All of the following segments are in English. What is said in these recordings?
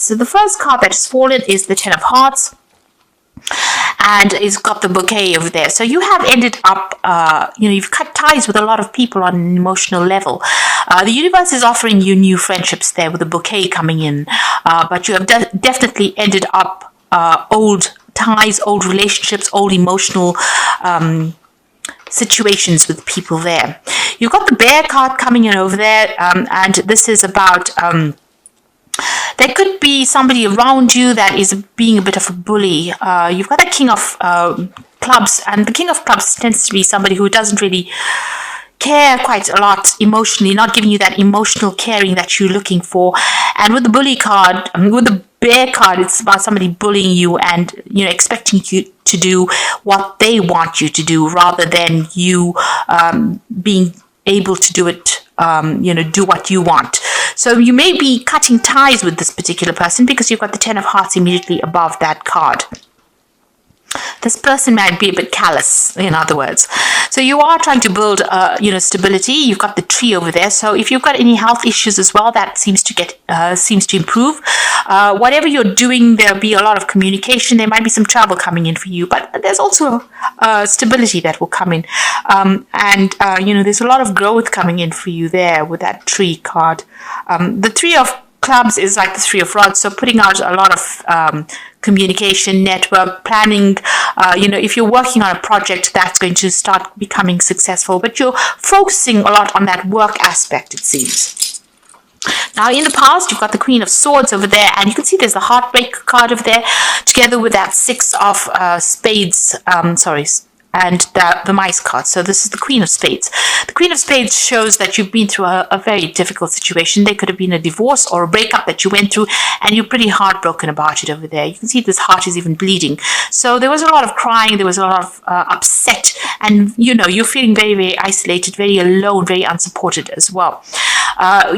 So the first card that has fallen is the Ten of Hearts. And it's got the bouquet over there. So you have ended up, you've cut ties with a lot of people on an emotional level. The universe is offering you new friendships there with a bouquet coming in. But you have definitely ended up old ties, old relationships, old emotional situations with people there. You've got the Bear card coming in over there. And this is about... there could be somebody around you that is being a bit of a bully. You've got the King of Clubs, and the King of Clubs tends to be somebody who doesn't really care quite a lot emotionally, not giving you that emotional caring that you're looking for. And with the Bully card, with the Bear card, it's about somebody bullying you and, expecting you to do what they want you to do rather than you being able to do it, do what you want. So you may be cutting ties with this particular person because you've got the Ten of Hearts immediately above that card. This person might be a bit callous, in other words. So you are trying to build, stability. You've got the Tree over there. So if you've got any health issues as well, that seems to improve. Whatever you're doing, there'll be a lot of communication. There might be some travel coming in for you, but there's also stability that will come in. There's a lot of growth coming in for you there with that Tree card. The Three of Clubs is like the Three of Rods, so putting out a lot of communication, network, planning. If you're working on a project, that's going to start becoming successful, but you're focusing a lot on that work aspect, it seems. Now, in the past, you've got the Queen of Swords over there, and you can see there's the Heartbreak card over there, together with that Six of Spades, and the Mice card. So this is the Queen of Spades. The Queen of Spades shows that you've been through a very difficult situation. There could have been a divorce or a breakup that you went through, and you're pretty heartbroken about it over there. You can see this heart is even bleeding. So there was a lot of crying, there was a lot of upset, and you're feeling very, very isolated, very alone, very unsupported as well.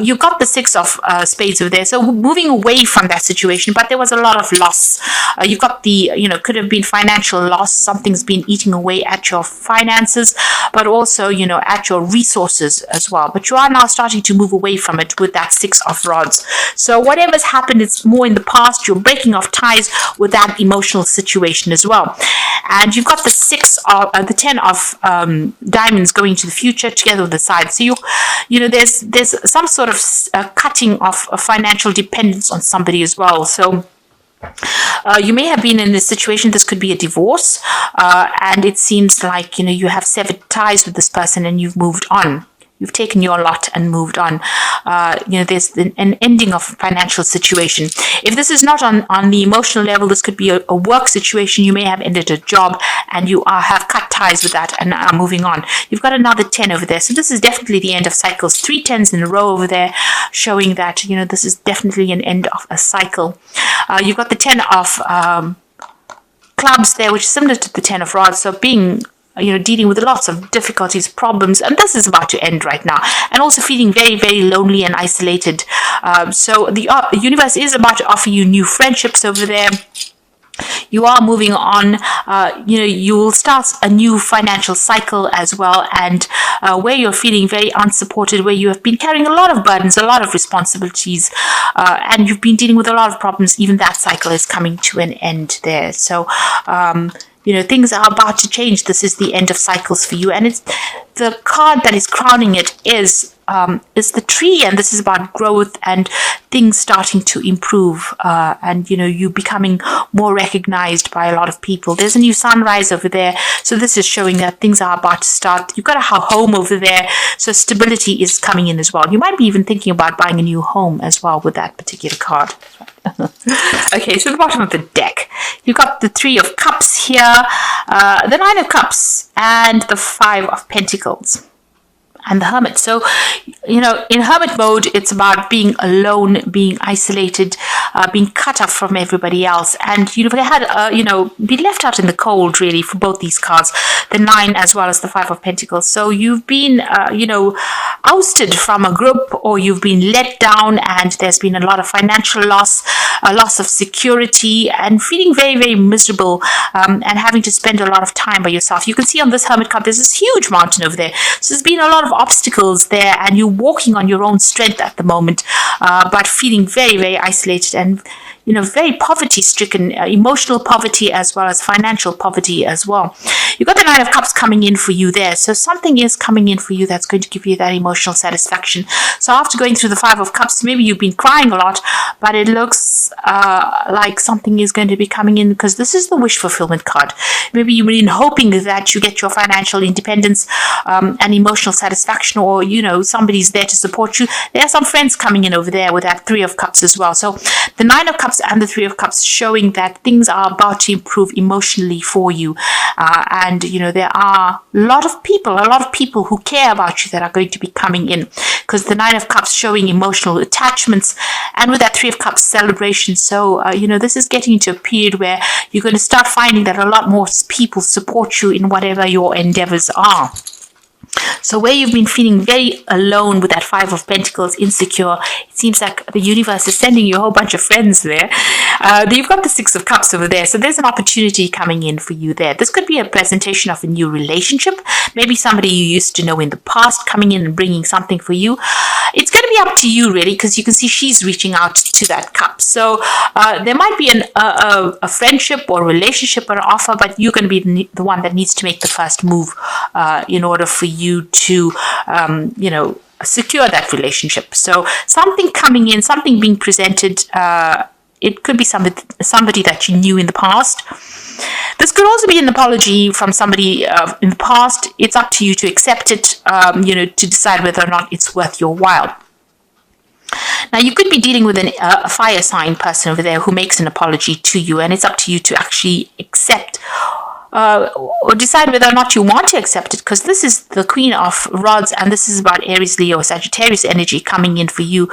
You've got the Six of Spades over there, so moving away from that situation, but there was a lot of loss. You've got the, could have been financial loss. Something's been eating away at your finances, but also, at your resources as well. But you are now starting to move away from it with that Six of Rods. So whatever's happened is more in the past. You're breaking off ties with that emotional situation as well. And you've got the 10 of diamonds going to the future together with the side. So there's some sort of cutting off a financial dependence on somebody as well. So you may have been in this situation. This could be a divorce, and it seems like you have severed ties with this person and you've moved on. You've taken your lot and moved on. There's an ending of a financial situation. If this is not on the emotional level, this could be a work situation. You may have ended a job and you have cut ties with that and are moving on. You've got another 10 over there. So this is definitely the end of cycles. 3 10s in a row over there, showing that, this is definitely an end of a cycle. You've got the 10 of clubs there, which is similar to the 10 of rods. So being dealing with lots of difficulties, problems, and this is about to end right now, and also feeling very, very lonely and isolated. So the universe is about to offer you new friendships over there. You are moving on. You will start a new financial cycle as well, and where you're feeling very unsupported, where you have been carrying a lot of burdens, a lot of responsibilities, and you've been dealing with a lot of problems. Even that cycle is coming to an end there. So things are about to change. This is the end of cycles for you, and it's the card that is crowning it is the Tree, and this is about growth and things starting to improve, and you becoming more recognized by a lot of people. There's a new sunrise over there, so this is showing that things are about to start. You've got a home over there, so stability is coming in as well. You might be even thinking about buying a new home as well with that particular card. Okay, so the bottom of the deck, you've got the 3 of Cups here, the 9 of Cups, and the 5 of Pentacles, and the Hermit. So, in Hermit mode, it's about being alone, being isolated, being cut off from everybody else. And you've had, been left out in the cold, really, for both these cards, the 9 as well as the 5 of Pentacles. So you've been, ousted from a group, or you've been let down, and there's been a lot of financial loss. a loss of security, and feeling very, very miserable, and having to spend a lot of time by yourself. You can see on this Hermit card, there's this huge mountain over there. So there's been a lot of obstacles there, and you're walking on your own strength at the moment, but feeling very, very isolated and very poverty-stricken, emotional poverty as well as financial poverty as well. You've got the Nine of Cups coming in for you there. So something is coming in for you that's going to give you that emotional satisfaction. So after going through the Five of Cups, maybe you've been crying a lot, but it looks like something is going to be coming in, because this is the wish fulfillment card. Maybe you've been hoping that you get your financial independence and emotional satisfaction, or, somebody's there to support you. There are some friends coming in over there with that Three of Cups as well. So the Nine of Cups and the Three of Cups showing that things are about to improve emotionally for you, and there are a lot of people who care about you that are going to be coming in, because the Nine of Cups showing emotional attachments, and with that Three of Cups celebration. So this is getting into a period where you're going to start finding that a lot more people support you in whatever your endeavors are. So where you've been feeling very alone with that Five of Pentacles, insecure, it seems like the universe is sending you a whole bunch of friends there. You've got the Six of Cups over there. So there's an opportunity coming in for you there. This could be a presentation of a new relationship. Maybe somebody you used to know in the past coming in and bringing something for you. It's going to be up to you, really, because you can see she's reaching out to that cup. So there might be a friendship or relationship or an offer, but you're going to be the one that needs to make the first move in order for you to, secure that relationship. So something coming in, something being presented. It could be somebody that you knew in the past. This could also be an apology from somebody in the past. It's up to you to accept it, to decide whether or not it's worth your while. Now, you could be dealing with a fire sign person over there who makes an apology to you, and it's up to you to actually accept or decide whether or not you want to accept it, because this is the Queen of Rods, and this is about Aries, Leo, Sagittarius energy coming in for you.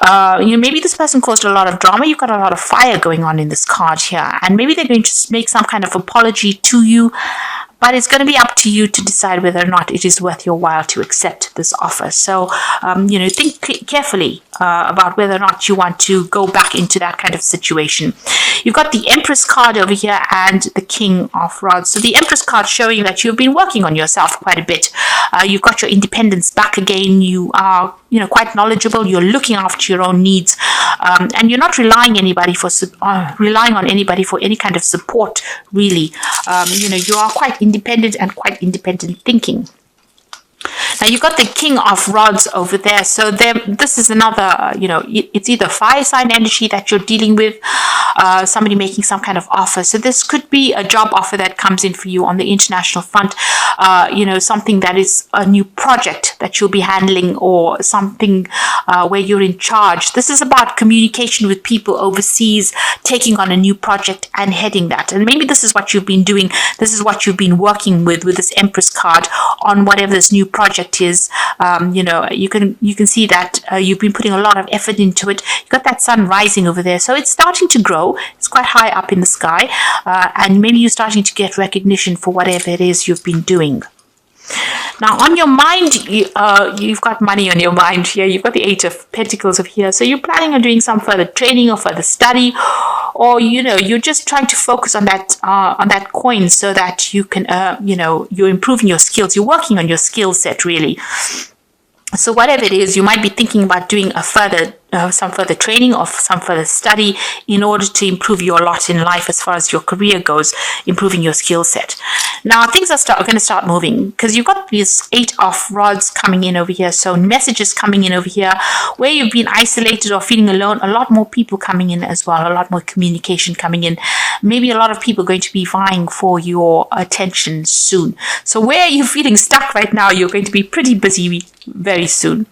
Maybe this person caused a lot of drama. You've got a lot of fire going on in this card here, and maybe they're going to make some kind of apology to you. But it's going to be up to you to decide whether or not it is worth your while to accept this offer. So, think carefully about whether or not you want to go back into that kind of situation. You've got the Empress card over here and the King of Rods. So the Empress card showing that you've been working on yourself quite a bit. You've got your independence back again. You are, quite knowledgeable. You're looking after your own needs, and you're not relying on anybody for any kind of support. Really, you are quite independent and quite independent thinking. Now, you've got the King of Rods over there. So this is another, it's either fire sign energy that you're dealing with, somebody making some kind of offer. So this could be a job offer that comes in for you on the international front, something that is a new project that you'll be handling, or something where you're in charge. This is about communication with people overseas, taking on a new project and heading that. And maybe this is what you've been doing. This is what you've been working with this Empress card on whatever this new project is. You can see that you've been putting a lot of effort into it. You've got that sun rising over there, so it's starting to grow. It's quite high up in the sky, and maybe you're starting to get recognition for whatever it is you've been doing. Now, on your mind, you've got money on your mind here. You've got the Eight of Pentacles over here. So you're planning on doing some further training or further study, or you're just trying to focus on that coin so that you can, you're improving your skills. You're working on your skill set, really. So whatever it is, you might be thinking about doing some further training or some further study in order to improve your lot in life as far as your career goes, improving your skill set. Now, things are going to start moving, because you've got these Eight of Rods coming in over here. So messages coming in over here where you've been isolated or feeling alone. A lot more people coming in as well. A lot more communication coming in. Maybe a lot of people going to be vying for your attention soon. So where you're feeling stuck right now, you're going to be pretty busy very soon.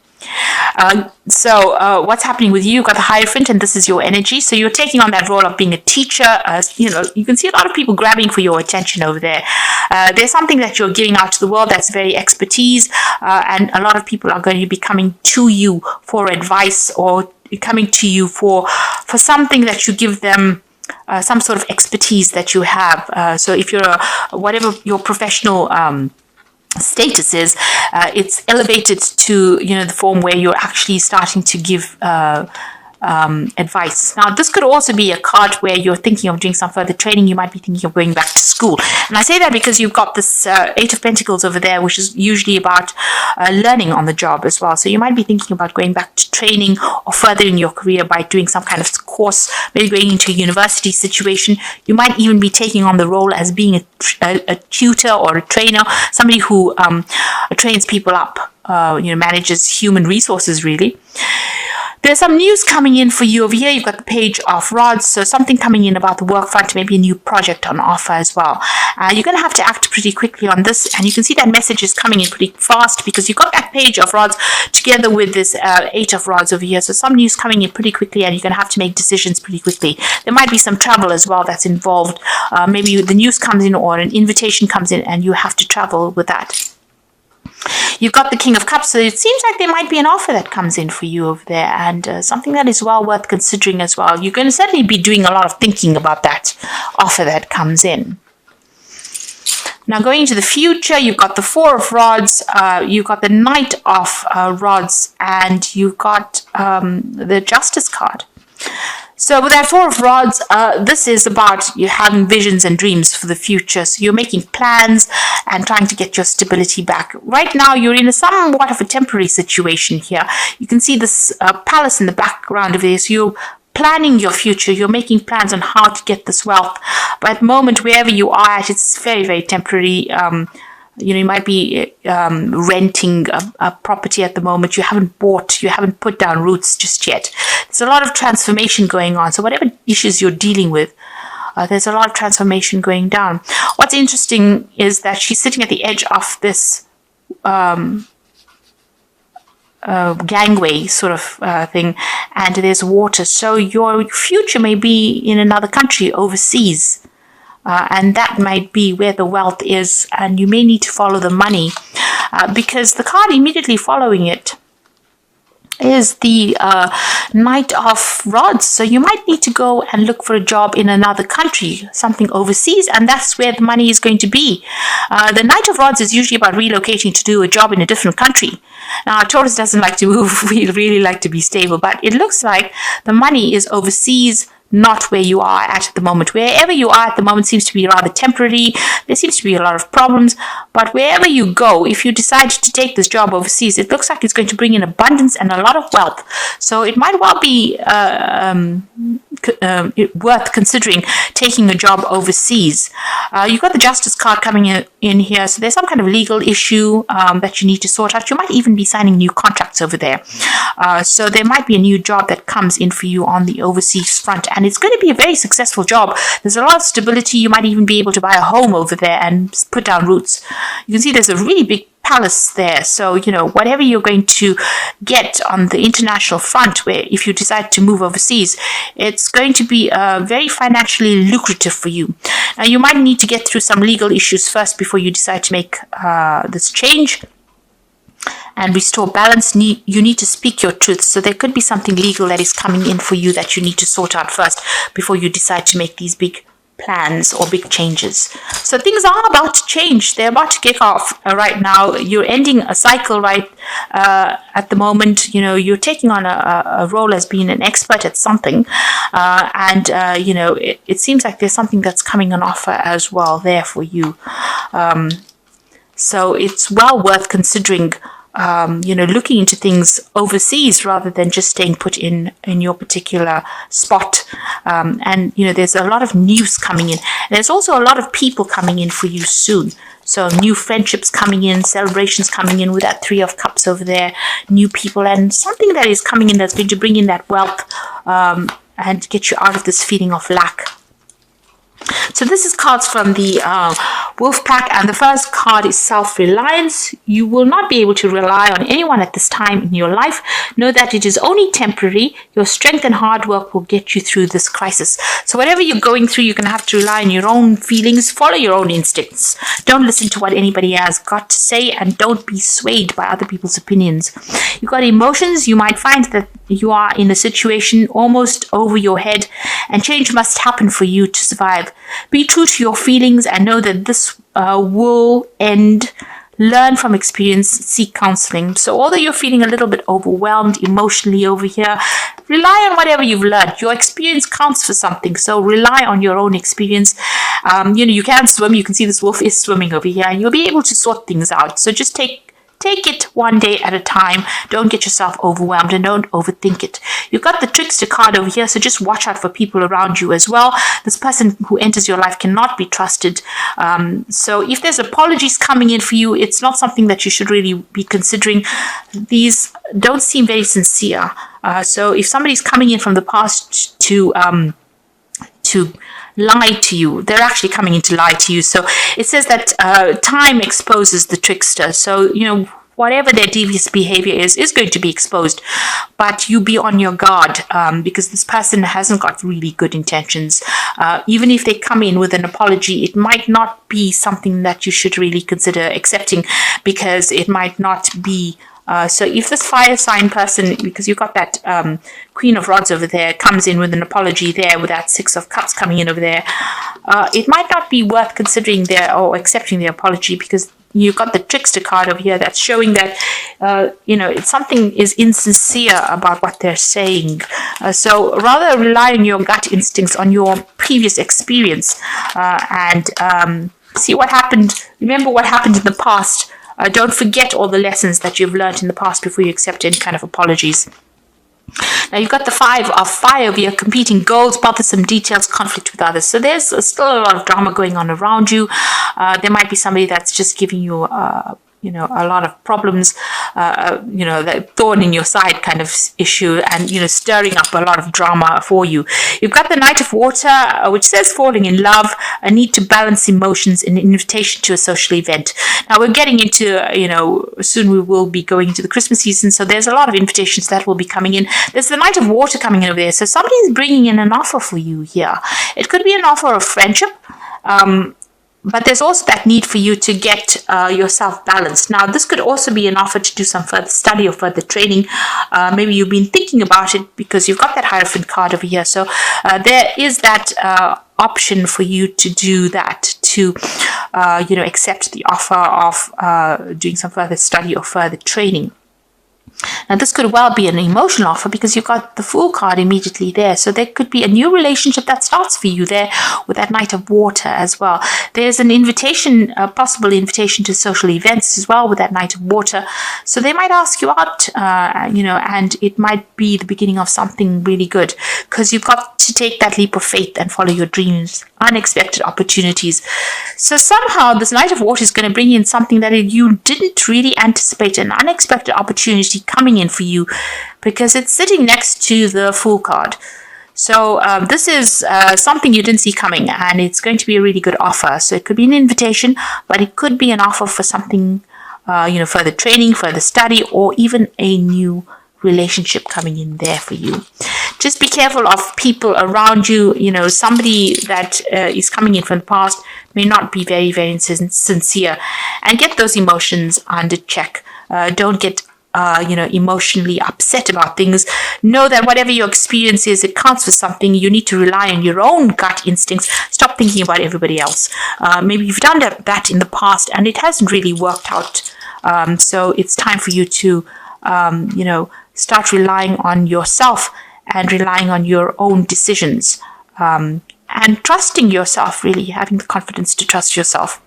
What's happening with you? You've got the Hierophant, and this is your energy. So you're taking on that role of being a teacher. You can see a lot of people grabbing for your attention over there. There's something that you're giving out to the world that's very expertise, and a lot of people are going to be coming to you for advice, or coming to you for something that you give them. Some sort of expertise that you have. So if you're whatever your professional status is, it's elevated to the form where you're actually starting to give advice. Now, this could also be a card where you're thinking of doing some further training. You might be thinking of going back to school. And I say that because you've got this Eight of Pentacles over there, which is usually about learning on the job as well. So you might be thinking about going back to training or furthering your career by doing some kind of course, maybe going into a university situation. You might even be taking on the role as being a tutor or a trainer, somebody who trains people up, manages human resources, really. There's some news coming in for you over here. You've got the Page of Rods, so something coming in about the work front, maybe a new project on offer as well. You're going to have to act pretty quickly on this, and you can see that message is coming in pretty fast because you've got that Page of Rods together with this Eight of Rods over here. So some news coming in pretty quickly, and you're going to have to make decisions pretty quickly. There might be some travel as well that's involved. Maybe the news comes in or an invitation comes in, and you have to travel with that. You've got the King of Cups, so it seems like there might be an offer that comes in for you over there, and something that is well worth considering as well. You're going to certainly be doing a lot of thinking about that offer that comes in. Now, going into the future, you've got the Four of Rods, you've got the Knight of Rods, and you've got the Justice card. So with that Four of Rods, this is about you having visions and dreams for the future. So you're making plans and trying to get your stability back. Right now, you're in a somewhat of a temporary situation here. You can see this palace in the background of this. You're planning your future. You're making plans on how to get this wealth. But at the moment, wherever you are at, it's very, very temporary. You might be renting a property at the moment. You haven't bought, you haven't put down roots just yet. There's a lot of transformation going on. So whatever issues you're dealing with, there's a lot of transformation going down. What's interesting is that she's sitting at the edge of this gangway sort of thing, and there's water. So your future may be in another country, overseas. And that might be where the wealth is, and you may need to follow the money because the card immediately following it is the Knight of Rods. So you might need to go and look for a job in another country, something overseas, and that's where the money is going to be. The Knight of Rods is usually about relocating to do a job in a different country. Now, Taurus doesn't like to move. We really like to be stable, but it looks like the money is overseas, not where you are at the moment. Wherever you are at the moment seems to be rather temporary. There seems to be a lot of problems. But wherever you go, if you decide to take this job overseas, it looks like it's going to bring in abundance and a lot of wealth. So it might well be worth considering taking a job overseas. You've got the Justice card coming in here. So there's some kind of legal issue that you need to sort out. You might even be signing new contracts over there. So there might be a new job that comes in for you on the overseas front. And it's going to be a very successful job. There's a lot of stability. You might even be able to buy a home over there and put down roots. You can see there's a really big palace there. So, whatever you're going to get on the international front, where if you decide to move overseas, it's going to be very financially lucrative for you. Now, you might need to get through some legal issues first before you decide to make this change and restore balance. You need to speak your truth. So there could be something legal that is coming in for you that you need to sort out first before you decide to make these big plans or big changes. So things are about to change. They're about to kick off right now. You're ending a cycle right at the moment. You're taking on a role as being an expert at something. It seems like there's something that's coming on offer as well there for you. So it's well worth considering, looking into things overseas rather than just staying put in your particular spot. There's a lot of news coming in. There's also a lot of people coming in for you soon. So new friendships coming in, celebrations coming in with that Three of Cups over there, new people, and something that is coming in that's going to bring in that wealth and get you out of this feeling of lack. So this is cards from the Wolf Pack, and the first card is self-reliance. You will not be able to rely on anyone at this time in your life. Know that it is only temporary. Your strength and hard work will get you through this crisis. So whatever you're going through, you're going to have to rely on your own feelings, follow your own instincts. Don't listen to what anybody has got to say, and don't be swayed by other people's opinions. You've got emotions. You might find that you are in a situation almost over your head, and change must happen for you to survive. Be true to your feelings and know that this will end learn from experience, seek counseling. So although you're feeling a little bit overwhelmed emotionally over here, rely on whatever you've learned. Your experience counts for something, so rely on your own experience. You can swim. You can see this wolf is swimming over here, and you'll be able to sort things out. So just take it one day at a time. Don't get yourself overwhelmed and don't overthink it. You've got the trickster card over here, so just watch out for people around you as well. This person who enters your life cannot be trusted. So if there's apologies coming in for you, it's not something that you should really be considering. These don't seem very sincere. So if somebody's coming in from the past to lie to you, they're actually coming in to lie to you. So it says that time exposes the trickster. So, whatever their devious behavior is going to be exposed, but you be on your guard because this person hasn't got really good intentions. Even if they come in with an apology, it might not be something that you should really consider accepting, because it might not be. So if this fire sign person, because you've got that Queen of Rods over there, comes in with an apology there, with that Six of Cups coming in over there, it might not be worth considering or accepting their apology, because you've got the trickster card over here that's showing that, something is insincere about what they're saying. So rather rely on your gut instincts, on your previous experience, and see what happened. Remember what happened in the past. Don't forget all the lessons that you've learned in the past before you accept any kind of apologies. Now you've got the Five of Fire over here, competing goals, bothersome details, conflict with others. So there's still a lot of drama going on around you. There might be somebody that's just giving you a lot of problems, the thorn in your side kind of issue, and, stirring up a lot of drama for you. You've got the Knight of Water, which says falling in love, a need to balance emotions, an invitation to a social event. Now we're getting into, soon we will be going into the Christmas season, so there's a lot of invitations that will be coming in. There's the Knight of Water coming in over there, so somebody's bringing in an offer for you here. It could be an offer of friendship, but there's also that need for you to get yourself balanced. Now, this could also be an offer to do some further study or further training. Maybe you've been thinking about it because you've got that Hierophant card over here. So there is that option for you to do that, to accept the offer of doing some further study or further training. Now, this could well be an emotional offer because you've got the Fool card immediately there. So there could be a new relationship that starts for you there with that Knight of Water as well. There's an invitation, a possible invitation to social events as well with that Knight of Water. So they might ask you out, and it might be the beginning of something really good, because you've got to take that leap of faith and follow your dreams, unexpected opportunities. So somehow this Knight of Water is going to bring in something that you didn't really anticipate, an unexpected opportunity coming in for you, because it's sitting next to the Fool card. So this is something you didn't see coming, and it's going to be a really good offer. So it could be an invitation, but it could be an offer for something, further training, further study, or even a new relationship coming in there for you. Just be careful of people around you. Somebody that is coming in from the past may not be very, very sincere, and get those emotions under check. Don't get emotionally upset about things. Know that whatever your experience is, it counts for something. You need to rely on your own gut instincts. Stop thinking about everybody else. Maybe you've done that in the past and it hasn't really worked out. So it's time for you to, start relying on yourself and relying on your own decisions, and trusting yourself, really having the confidence to trust yourself.